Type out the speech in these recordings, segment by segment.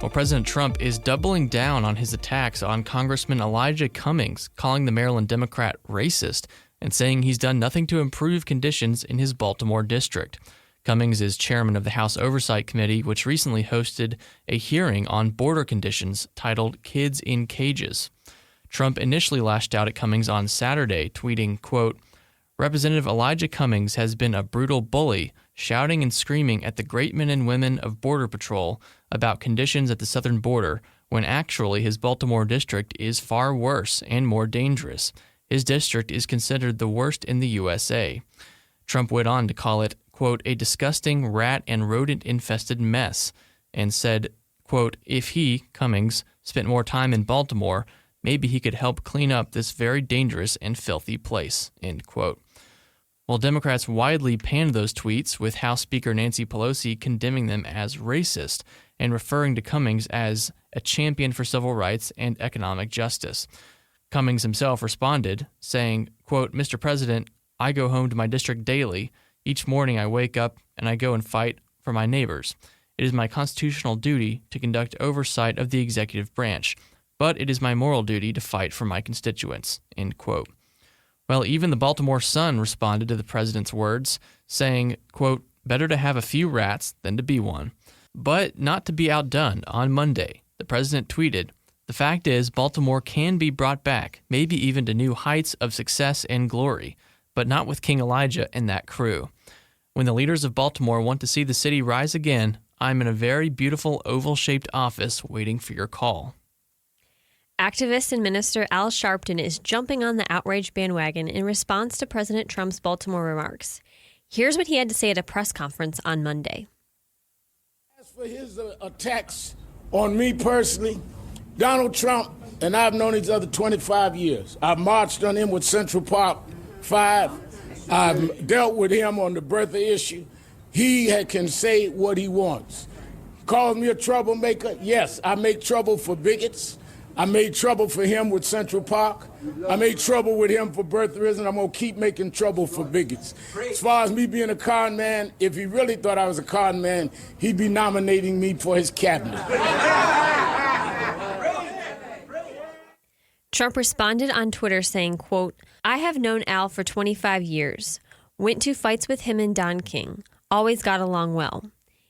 Well, President Trump is doubling down on his attacks on Congressman Elijah Cummings, calling the Maryland Democrat racist and saying he's done nothing to improve conditions in his Baltimore district. Cummings is chairman of the House Oversight Committee, which recently hosted a hearing on border conditions titled Kids in Cages. Trump initially lashed out at Cummings on Saturday, tweeting, quote, "Representative Elijah Cummings has been a brutal bully, shouting and screaming at the great men and women of Border Patrol about conditions at the southern border, when actually his Baltimore district is far worse and more dangerous. His district is considered the worst in the USA." Trump went on to call it, quote, "a disgusting rat and rodent-infested mess," and said, quote, "if he, Cummings, spent more time in Baltimore, maybe he could help clean up this very dangerous and filthy place," end quote. While Democrats widely panned those tweets, with House Speaker Nancy Pelosi condemning them as racist and referring to Cummings as a champion for civil rights and economic justice. Cummings himself responded, saying, quote, "Mr. President, I go home to my district daily. Each morning I wake up and I go and fight for my neighbors. It is my constitutional duty to conduct oversight of the executive branch, but it is my moral duty to fight for my constituents," end quote. Well, even the Baltimore Sun responded to the president's words, saying, quote, "better to have a few rats than to be one." But not to be outdone, on Monday, the president tweeted, "The fact is, Baltimore can be brought back, maybe even to new heights of success and glory, but not with King Elijah and that crew. When the leaders of Baltimore want to see the city rise again, I'm in a very beautiful oval-shaped office waiting for your call." Activist and Minister Al Sharpton is jumping on the outrage bandwagon in response to President Trump's Baltimore remarks. Here's what he had to say at a press conference on Monday. As for his attacks on me personally, Donald Trump and I have known each other 25 years. I've marched on him with Central Park 5. I've dealt with him on the birther issue. He can say what he wants. Calls me a troublemaker. Yes, I make trouble for bigots. I made trouble for him with Central Park. I made trouble with him for birtherism. I'm going to keep making trouble for bigots. As far as me being a con man, if he really thought I was a con man, he'd be nominating me for his cabinet. Trump responded on Twitter saying, quote, "I have known Al for 25 years. Went to fights with him and Don King. Always got along well.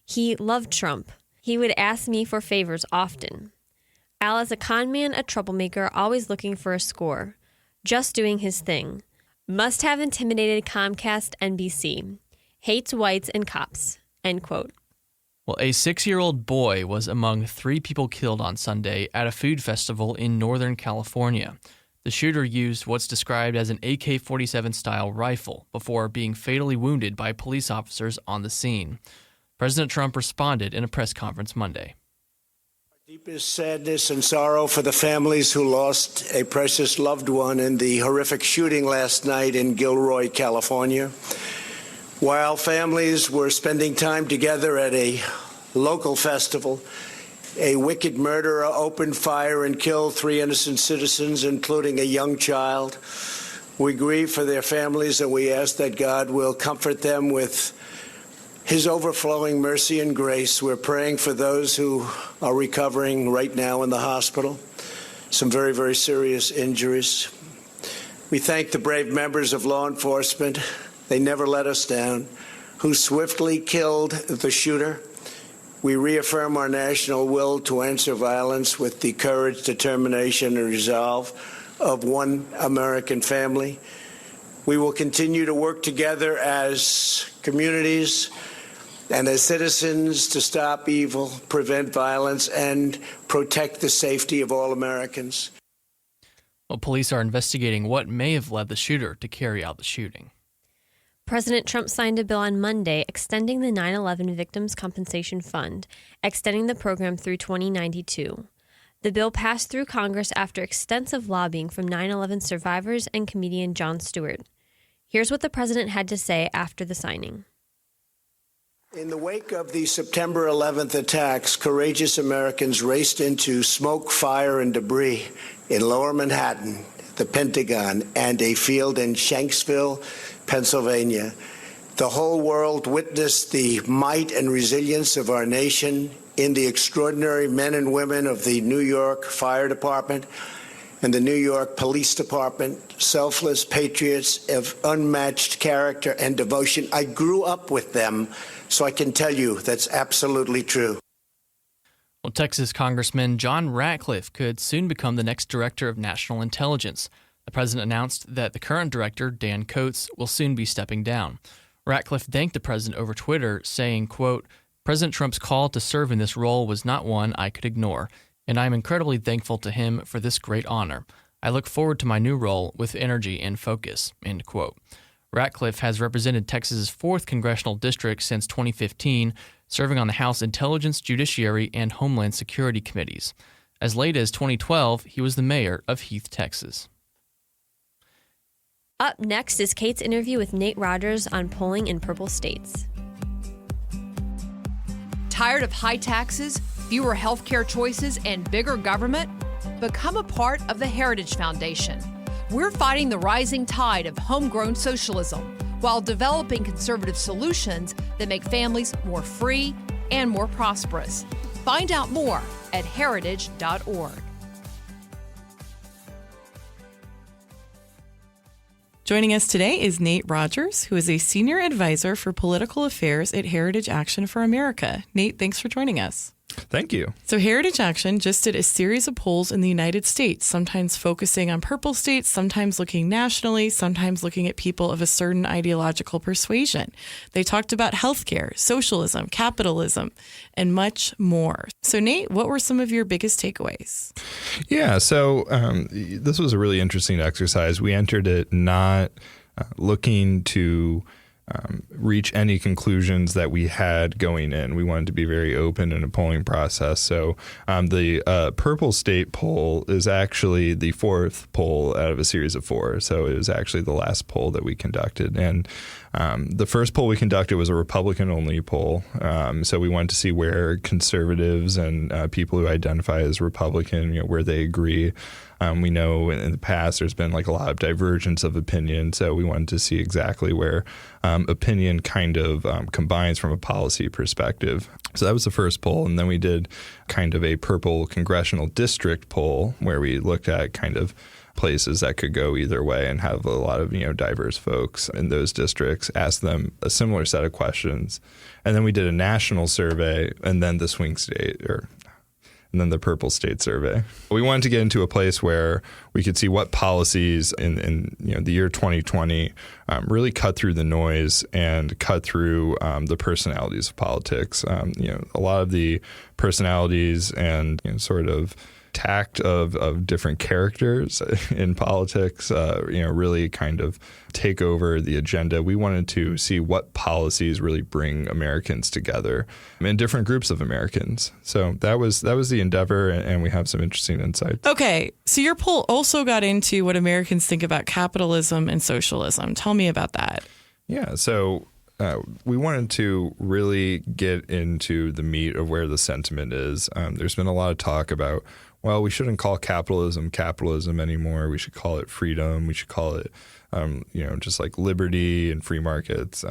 He loved Trump. He would ask me for favors often. Al is a con man, a troublemaker, always looking for a score. Just doing his thing. Must have intimidated Comcast, NBC. Hates whites and cops," end quote. Well, a 6-year-old boy was among 3 people killed on Sunday at a food festival in Northern California. The shooter used what's described as an AK-47 style rifle before being fatally wounded by police officers on the scene. President Trump responded in a press conference Monday. Deepest sadness and sorrow for the families who lost a precious loved one in the horrific shooting last night in Gilroy, California. While families were spending time together at a local festival, a wicked murderer opened fire and killed 3 innocent citizens, including a young child. We grieve for their families, and we ask that God will comfort them with His overflowing mercy and grace. We're praying for those who are recovering right now in the hospital, some very, very serious injuries. We thank the brave members of law enforcement, they never let us down, who swiftly killed the shooter. We reaffirm our national will to answer violence with the courage, determination, and resolve of one American family. We will continue to work together as communities and as citizens to stop evil, prevent violence, and protect the safety of all Americans. Well, police are investigating what may have led the shooter to carry out the shooting. President Trump signed a bill on Monday extending the 9/11 Victims' Compensation Fund, extending the program through 2092. The bill passed through Congress after extensive lobbying from 9/11 survivors and comedian Jon Stewart. Here's what the president had to say after the signing. In the wake of the September 11th attacks, courageous Americans raced into smoke, fire, and debris in Lower Manhattan, the Pentagon, and a field in Shanksville, Pennsylvania. The whole world witnessed the might and resilience of our nation in the extraordinary men and women of the New York Fire Department and the New York Police Department, selfless patriots of unmatched character and devotion. I grew up with them, so I can tell you that's absolutely true. Well, Texas Congressman John Ratcliffe could soon become the next director of national intelligence. The president announced that the current director, Dan Coats, will soon be stepping down. Ratcliffe thanked the president over Twitter, saying, quote, "President Trump's call to serve in this role was not one I could ignore, and I am incredibly thankful to him for this great honor. I look forward to my new role with energy and focus," end quote. Ratcliffe has represented Texas's 4th congressional district since 2015, serving on the House Intelligence, Judiciary, and Homeland Security committees. As late as 2012, he was the mayor of Heath, Texas. Up next is Kate's interview with Nate Rodgers on polling in purple states. Tired of high taxes, fewer healthcare choices, and bigger government? Become a part of the Heritage Foundation. We're fighting the rising tide of homegrown socialism while developing conservative solutions that make families more free and more prosperous. Find out more at heritage.org. Joining us today is Nate Rodgers, who is a senior advisor for political affairs at Heritage Action for America. Nate, thanks for joining us. Thank you. So Heritage Action just did a series of polls in the United States, sometimes focusing on purple states, sometimes looking nationally, sometimes looking at people of a certain ideological persuasion. They talked about healthcare, socialism, capitalism, and much more. So Nate, what were some of your biggest takeaways? Yeah, so this was a really interesting exercise. We entered it not looking to reach any conclusions that we had going in. We wanted to be very open in a polling process. So the purple state poll is actually the 4th poll out of a series of 4. So it was actually the last poll that we conducted. And the first poll we conducted was a Republican-only poll. So we wanted to see where conservatives and people who identify as Republican, where they agree. We know in the past there's been like a lot of divergence of opinion, so we wanted to see exactly where opinion kind of combines from a policy perspective. So that was the first poll, and then we did kind of a purple congressional district poll where we looked at kind of places that could go either way and have a lot of diverse folks in those districts, ask them a similar set of questions. And then we did a national survey, and then the swing state and then the purple state survey. We wanted to get into a place where we could see what policies in the year 2020 really cut through the noise and cut through the personalities of politics. A lot of the personalities and sort of tact of different characters in politics, really kind of take over the agenda. We wanted to see what policies really bring Americans together and different groups of Americans. So that was the endeavor, and we have some interesting insights. Okay, so your poll also got into what Americans think about capitalism and socialism. Tell me about that. Yeah, so we wanted to really get into the meat of where the sentiment is. There's been a lot of talk about, well, we shouldn't call capitalism anymore. We should call it freedom. We should call it, just like liberty and free markets.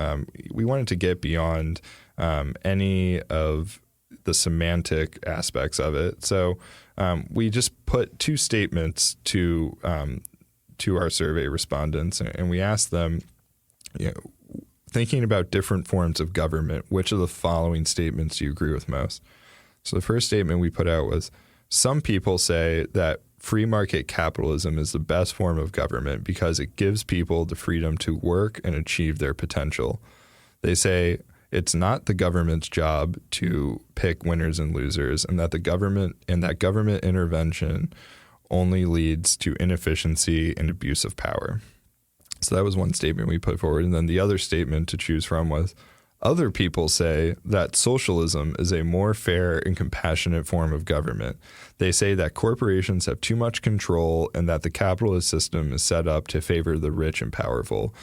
We wanted to get beyond any of the semantic aspects of it. So we just put 2 statements to our survey respondents, and we asked them, thinking about different forms of government, which of the following statements do you agree with most? So the first statement we put out was, some people say that free market capitalism is the best form of government because it gives people the freedom to work and achieve their potential. They say it's not the government's job to pick winners and losers, and that government intervention only leads to inefficiency and abuse of power. So that was one statement we put forward. And then the other statement to choose from was, other people say that socialism is a more fair and compassionate form of government. They say that corporations have too much control and that the capitalist system is set up to favor the rich and powerful.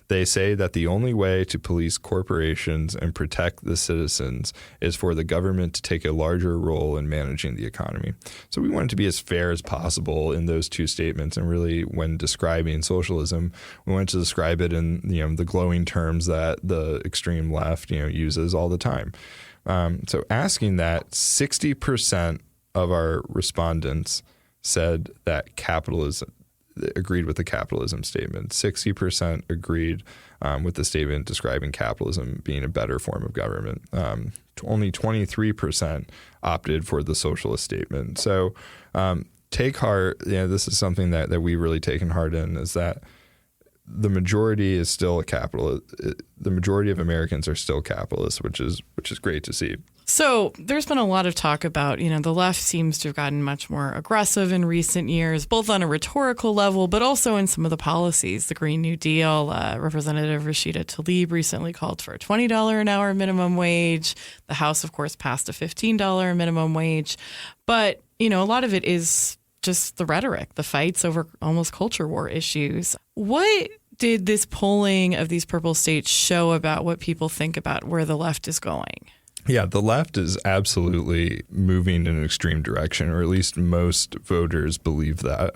They say that the only way to police corporations and protect the citizens is for the government to take a larger role in managing the economy. So we wanted to be as fair as possible in those 2 statements. And really, when describing socialism, we wanted to describe it in the glowing terms that the extreme left uses all the time. So asking that, 60% of our respondents said that capitalism agreed with the capitalism statement. 60% agreed with the statement describing capitalism being a better form of government. Only 23% opted for the socialist statement. So take heart. This is something that we've really taken heart in, is that the majority is still a capitalist. The majority of Americans are still capitalists, which is great to see. So there's been a lot of talk about, the left seems to have gotten much more aggressive in recent years, both on a rhetorical level, but also in some of the policies. The Green New Deal, Representative Rashida Tlaib recently called for a $20 an hour minimum wage. The House, of course, passed a $15 minimum wage. But, a lot of it is just the rhetoric, the fights over almost culture war issues. What did this polling of these purple states show about what people think about where the left is going? Yeah, the left is absolutely moving in an extreme direction, or at least most voters believe that.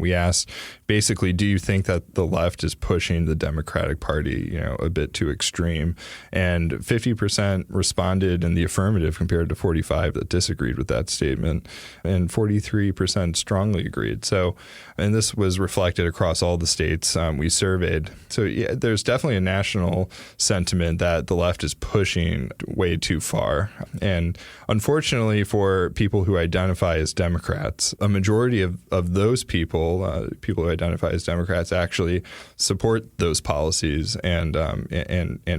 We asked, basically, do you think that the left is pushing the Democratic Party, a bit too extreme? And 50% responded in the affirmative compared to 45% that disagreed with that statement, and 43% strongly agreed. So, and this was reflected across all the states we surveyed. So, yeah, there's definitely a national sentiment that the left is pushing way too far. And unfortunately for people who identify as Democrats, a majority of those people who identify as Democrats actually support those policies and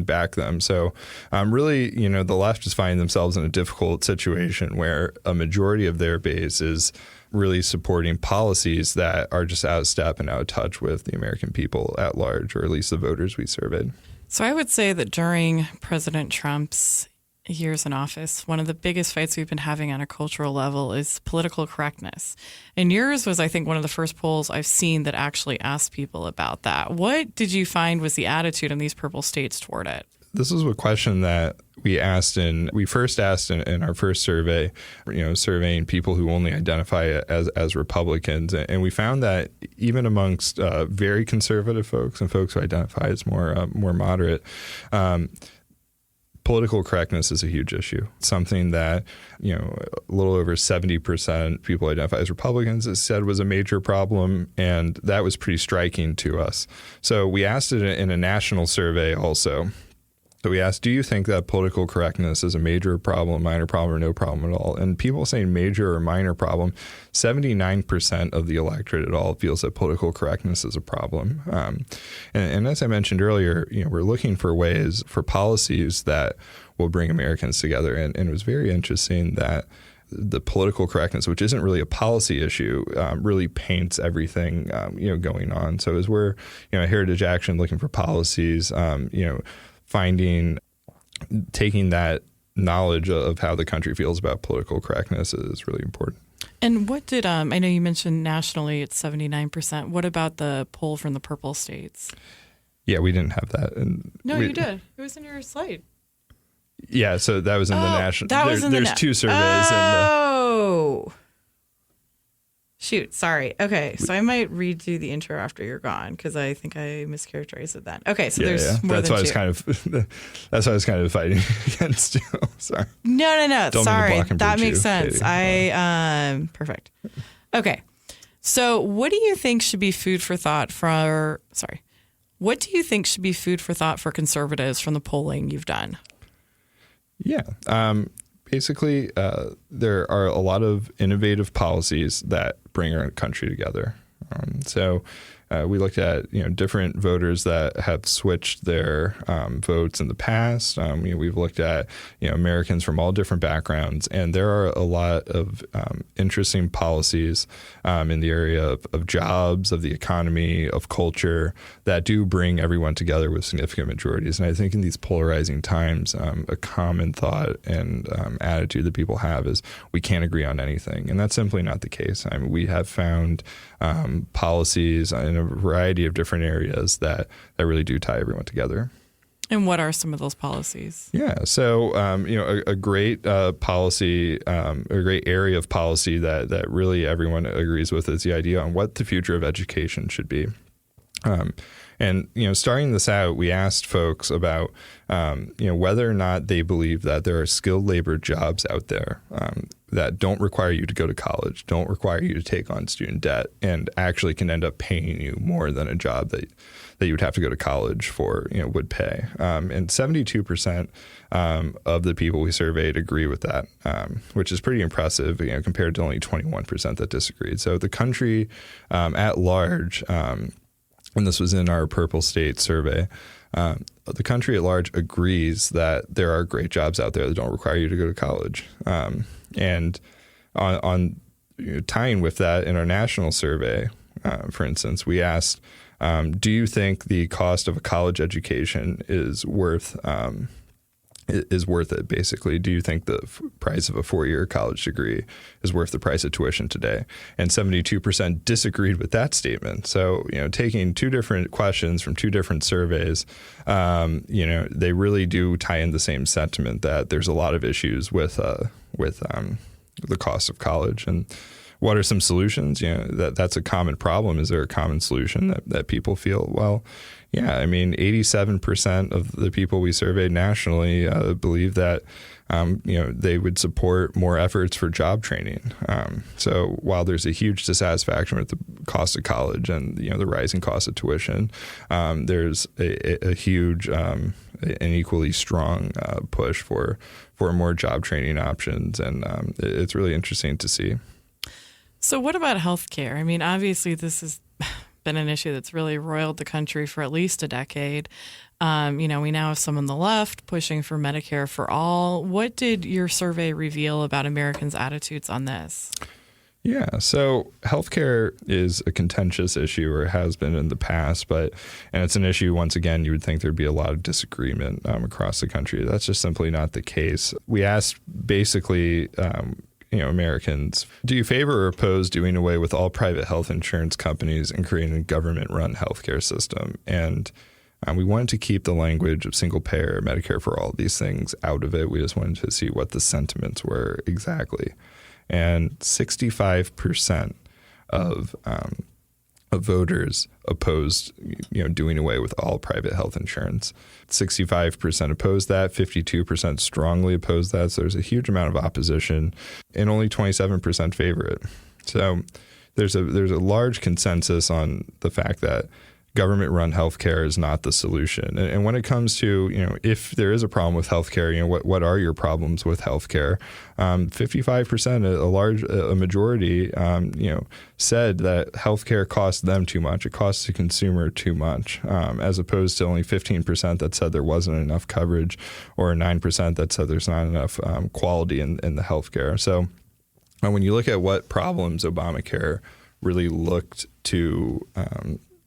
back them. So really, the left is finding themselves in a difficult situation where a majority of their base is really supporting policies that are just out of step and out of touch with the American people at large, or at least the voters we surveyed. So I would say that during President Trump's years in office, one of the biggest fights we've been having on a cultural level is political correctness. And yours was, I think, one of the first polls I've seen that actually asked people about that. What did you find was the attitude in these purple states toward it? This is a question that we first asked in our first survey, surveying people who only identify as Republicans. And we found that even amongst very conservative folks and folks who identify as more moderate, political correctness is a huge issue. It's something that, a little over 70% people identify as Republicans said was a major problem, and that was pretty striking to us. So we asked it in a national survey also. So we asked, do you think that political correctness is a major problem, minor problem, or no problem at all? And people saying major or minor problem, 79% of the electorate at all feels that political correctness is a problem. And as I mentioned earlier, we're looking for ways, for policies that will bring Americans together. And it was very interesting that the political correctness, which isn't really a policy issue, really paints everything, going on. So as we're, at Heritage Action looking for policies, taking that knowledge of how the country feels about political correctness is really important. And what did, I know you mentioned nationally it's 79%. What about the poll from the purple states? Yeah, we didn't have that. No, you did. It was in your slide. Yeah, so that was in the national. There's two surveys. Oh. Shoot, sorry. Okay, so I might redo the intro after you're gone because I think I mischaracterized it then. Okay, so there's more than two. That's why I was kind of fighting against you. Sorry. No. Don't Sorry, that makes you, sense. Katie. Perfect. Okay, so what do you think should be food for thought What do you think should be food for thought for conservatives from the polling you've done? Yeah. Basically, there are a lot of innovative policies that bring our country together. So we looked at different voters that have switched their votes in the past. We've looked at Americans from all different backgrounds, and there are a lot of interesting policies in the area of jobs, of the economy, of culture that do bring everyone together with significant majorities. And I think in these polarizing times, a common thought and attitude that people have is we can't agree on anything, and that's simply not the case. We have found policies in a variety of different areas that really do tie everyone together. And what are some of those policies? Yeah, so a great policy, a great area of policy that really everyone agrees with is the idea on what the future of education should be. And, starting this out, we asked folks about, whether or not they believe that there are skilled labor jobs out there that don't require you to go to college, don't require you to take on student debt, and actually can end up paying you more than a job that you would have to go to college for, would pay. And 72% of the people we surveyed agree with that, which is pretty impressive, compared to only 21% that disagreed. So the country at large, and this was in our Purple State survey, the country at large agrees that there are great jobs out there that don't require you to go to college. And on tying with that, in our national survey, for instance, we asked, do you think the cost of a college education is worth it, basically? Do you think the price of a 4-year college degree is worth the price of tuition today? And 72% disagreed with that statement. So, taking two different questions from two different surveys, they really do tie in the same sentiment that there's a lot of issues with the cost of college. And what are some solutions? That's a common problem. Is there a common solution that people feel? Well, yeah, 87% of the people we surveyed nationally believe that, they would support more efforts for job training. So while there's a huge dissatisfaction with the cost of college and, the rising cost of tuition, there's a huge, an equally strong push for more job training options. And it's really interesting to see. So what about healthcare? Obviously this has been an issue that's really roiled the country for at least a decade. We now have some on the left pushing for Medicare for all. What did your survey reveal about Americans' attitudes on this? Yeah, so healthcare is a contentious issue, or has been in the past, and it's an issue, once again, you would think there'd be a lot of disagreement across the country. That's just simply not the case. We asked basically, Americans, do you favor or oppose doing away with all private health insurance companies and creating a government-run healthcare system? And we wanted to keep the language of single payer, Medicare for all, these things out of it. We just wanted to see what the sentiments were exactly. And 65% of voters opposed, doing away with all private health insurance. 65% opposed that, 52% strongly opposed that. So there's a huge amount of opposition, and only 27% favor it. So there's a large consensus on the fact that government-run healthcare is not the solution. And when it comes to, if there is a problem with healthcare, what are your problems with healthcare? 55%, a majority, said that healthcare costs them too much. It costs the consumer too much, as opposed to only 15% that said there wasn't enough coverage, or 9% that said there's not enough quality in the healthcare. So when you look at what problems Obamacare really looked to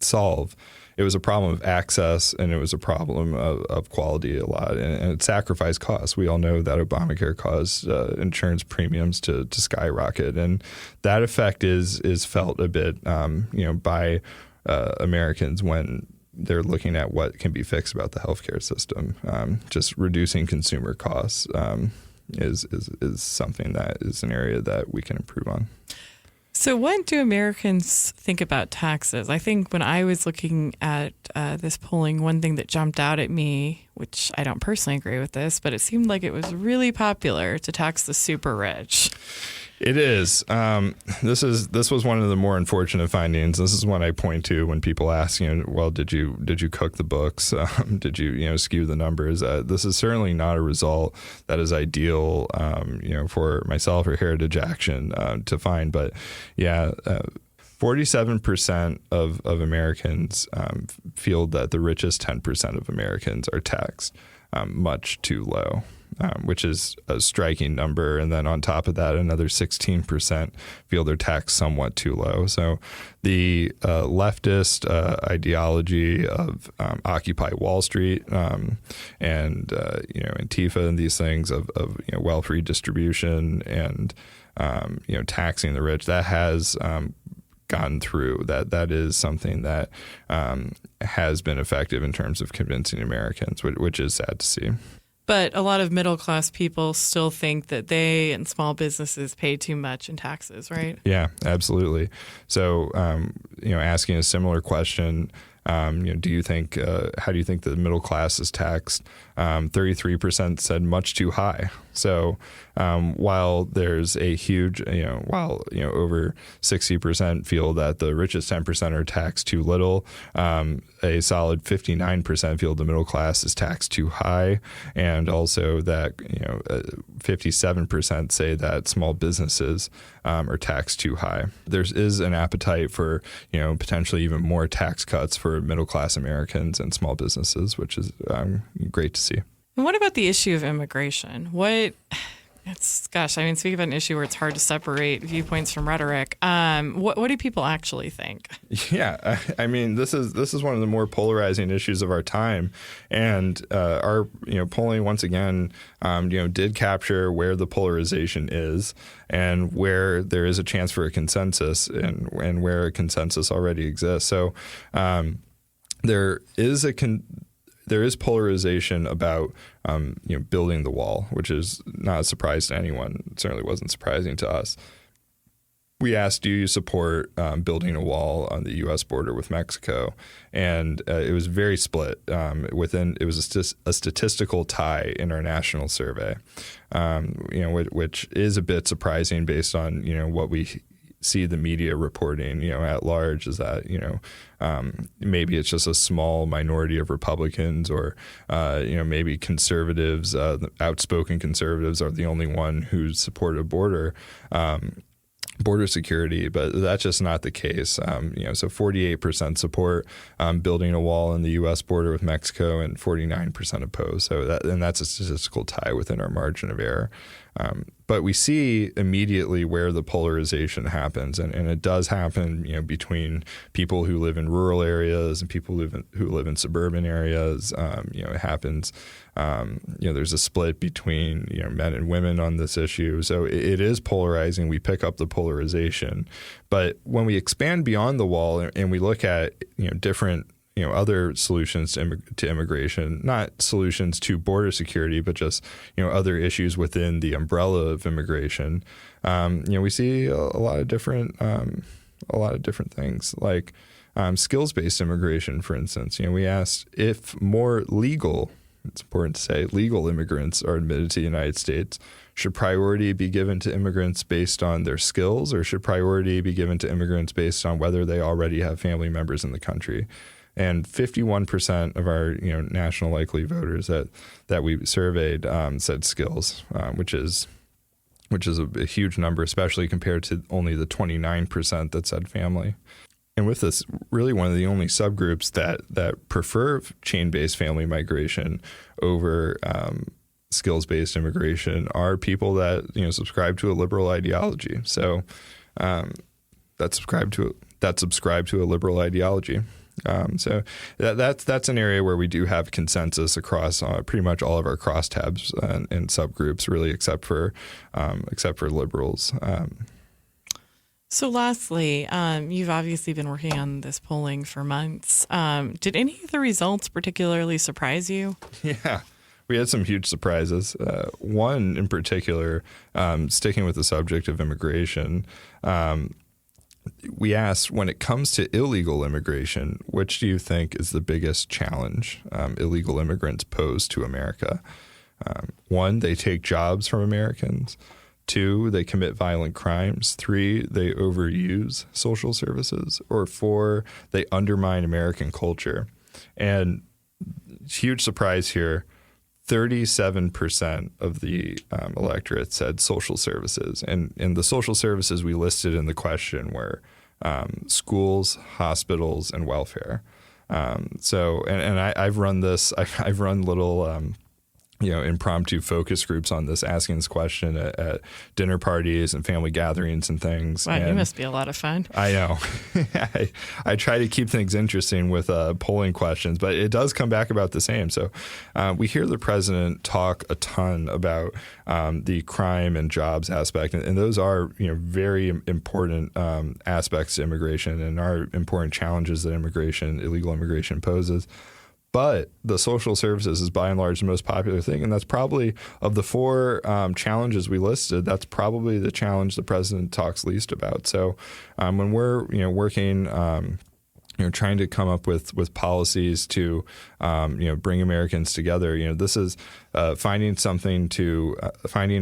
solve, it was a problem of access, and it was a problem of quality a lot, and it sacrificed costs. We all know that Obamacare caused insurance premiums to skyrocket, and that effect is felt a bit by Americans when they're looking at what can be fixed about the healthcare system. Just reducing consumer costs is something that is an area that we can improve on. So what do Americans think about taxes? I think when I was looking at this polling, one thing that jumped out at me, which I don't personally agree with this, but it seemed like it was really popular to tax the super rich. It is. This was one of the more unfortunate findings. This is one I point to when people ask, well, did you cook the books? Did you skew the numbers? This is certainly not a result that is ideal, for myself or Heritage Action to find. But yeah, 47% of Americans feel that the richest 10% of Americans are taxed much too low. Which is a striking number. And then on top of that, another 16% feel they're taxed somewhat too low. So the leftist ideology of Occupy Wall Street and Antifa and these things of wealth redistribution and taxing the rich, that has gotten through. That is something that has been effective in terms of convincing Americans, which is sad to see. But a lot of middle-class people still think that they and small businesses pay too much in taxes, right? Yeah, absolutely. So, asking a similar question, Do you think, how do you think the middle class is taxed? 33% said much too high. So while there's a huge, over 60% feel that the richest 10% are taxed too little, a solid 59% feel the middle class is taxed too high, and also that 57% say that small businesses are taxed too high. There is an appetite for potentially even more tax cuts for middle class Americans and small businesses, which is great to see. And what about the issue of immigration? Speaking of an issue where it's hard to separate viewpoints from rhetoric, what do people actually think? Yeah, this is one of the more polarizing issues of our time, and our polling once again did capture where the polarization is and where there is a chance for a consensus and where a consensus already exists. So there is polarization about building the wall, which is not a surprise to anyone. It certainly wasn't surprising to us. We asked, do you support building a wall on the U.S. border with Mexico? And it was very split. It was a statistical tie in our national survey, which is a bit surprising based on what we see the media reporting, at large, is that, maybe it's just a small minority of Republicans or, maybe conservatives, the outspoken conservatives are the only one who support a border security, but that's just not the case. So 48% support building a wall in the U.S. border with Mexico and 49% oppose. So that's a statistical tie within our margin of error. But we see immediately where the polarization happens, and it does happen, between people who live in rural areas and people who live in suburban areas. It happens. There's a split between men and women on this issue, so it is polarizing. We pick up the polarization, but when we expand beyond the wall and we look at different other solutions to immigration, not solutions to border security, but just other issues within the umbrella of immigration. We see a lot of different things, like skills-based immigration, for instance. We asked if more legal, it's important to say, legal immigrants are admitted to the United States, should priority be given to immigrants based on their skills, or should priority be given to immigrants based on whether they already have family members in the country? And 51% of our national likely voters that we surveyed said skills, which is a huge number, especially compared to only the 29% that said family. And with this, really one of the only subgroups that prefer chain-based family migration over skills-based immigration are people that subscribe to a liberal ideology. So that subscribe to a liberal ideology. So that's an area where we do have consensus across pretty much all of our crosstabs and subgroups, really, except for liberals. So lastly, you've obviously been working on this polling for months. Did any of the results particularly surprise you? Yeah. We had some huge surprises. One in particular, sticking with the subject of immigration, we asked, when it comes to illegal immigration, which do you think is the biggest challenge illegal immigrants pose to America? 1, they take jobs from Americans. 2, they commit violent crimes. 3, they overuse social services. Or 4, they undermine American culture. And huge surprise here, 37% of the electorate said social services. And the social services we listed in the question were schools, hospitals, and welfare. I've run little impromptu focus groups on this, asking this question at dinner parties and family gatherings and things. Wow, you must be a lot of fun. I know. I try to keep things interesting with polling questions, but it does come back about the same. So we hear the president talk a ton about the crime and jobs aspect, and those are very important aspects to immigration and are important challenges that illegal immigration poses. But the social services is by and large the most popular thing. And that's probably, of the 4 challenges we listed, that's probably the challenge the president talks least about. So when we're working trying to come up with policies to, bring Americans together. This is finding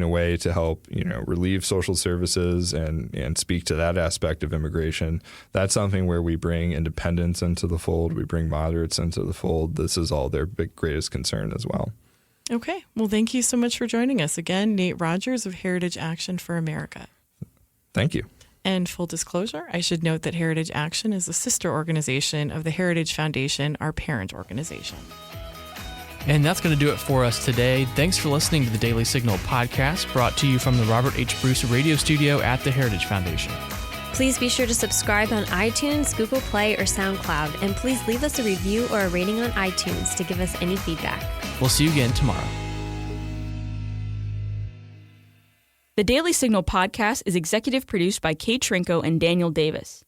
a way to help, relieve social services and speak to that aspect of immigration. That's something where we bring independents into the fold. We bring moderates into the fold. This is all their greatest concern as well. Okay. Well, thank you so much for joining us again, Nate Rodgers of Heritage Action for America. Thank you. And full disclosure, I should note that Heritage Action is a sister organization of the Heritage Foundation, our parent organization. And that's going to do it for us today. Thanks for listening to the Daily Signal podcast, brought to you from the Robert H. Bruce Radio Studio at the Heritage Foundation. Please be sure to subscribe on iTunes, Google Play, or SoundCloud, and please leave us a review or a rating on iTunes to give us any feedback. We'll see you again tomorrow. The Daily Signal podcast is executive produced by Kate Trinko and Daniel Davis.